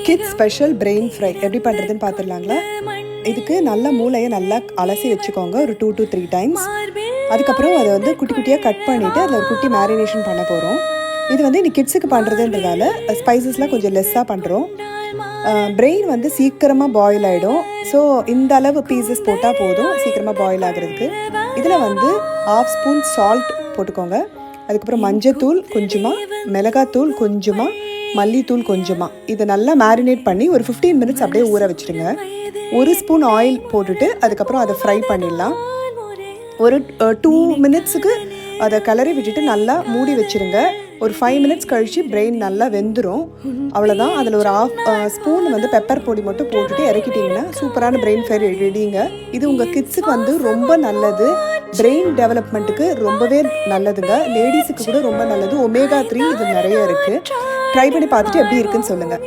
Kids special brain fry எப்படி பண்ணுறதுன்னு பார்த்துடலாங்களா? இதுக்கு நல்ல மூளையை நல்லா அலசி வச்சுக்கோங்க ஒரு 2 to 3 டைம்ஸ். அதுக்கப்புறம் அதை வந்து குட்டி குட்டியாக கட் பண்ணிவிட்டு அதில் ஒரு குட்டி மேரினேஷன் பண்ண போகிறோம். இது வந்து இன்னைக்கு கிட்ஸுக்கு பண்ணுறதுன்றதால ஸ்பைசஸ்லாம் கொஞ்சம் லெஸ்ஸாக பண்ணுறோம். பிரெயின் வந்து சீக்கிரமாக பாயில் ஆகிடும். ஸோ இந்த அளவு பீசஸ் போட்டால் போதும் சீக்கிரமாக பாயில் ஆகிறதுக்கு. இதில் வந்து 1/2 ஸ்பூன் சால்ட் போட்டுக்கோங்க. அதுக்கப்புறம் மஞ்சத்தூள் கொஞ்சமாக, மிளகாத்தூள் கொஞ்சமாக, மல்லித்தூள் கொஞ்சமாக. இதை நல்லா மேரினேட் பண்ணி ஒரு 15 மினிட்ஸ் அப்படியே ஊற வச்சுடுங்க. 1 ஸ்பூன் ஆயில் போட்டுட்டு அதுக்கப்புறம் அதை ஃப்ரை பண்ணிடலாம். ஒரு 2 மினிட்ஸுக்கு அதை கிளறி விட்டுட்டு நல்லா மூடி வச்சுருங்க. ஒரு 5 மினிட்ஸ் கழித்து பிரெயின் நல்லா வெந்துடும். அவ்வளோதான். அதில் ஒரு 1/2 ஸ்பூன் வந்து பெப்பர் பொடி மட்டும் போட்டுட்டு இறக்கிட்டிங்கன்னா சூப்பரான பிரெயின் ஃப்ரை ரெடிங்க. இது உங்கள் கிட்ஸுக்கு வந்து ரொம்ப நல்லது. பிரெயின் டெவலப்மெண்ட்டுக்கு ரொம்பவே நல்லதுங்க. லேடிஸுக்கு கூட ரொம்ப நல்லது. ஒமேகா 3 இது நிறைய இருக்குது. ட்ரை பண்ணி பார்த்துட்டு எப்படி இருக்குன்னு சொல்லுங்கள்.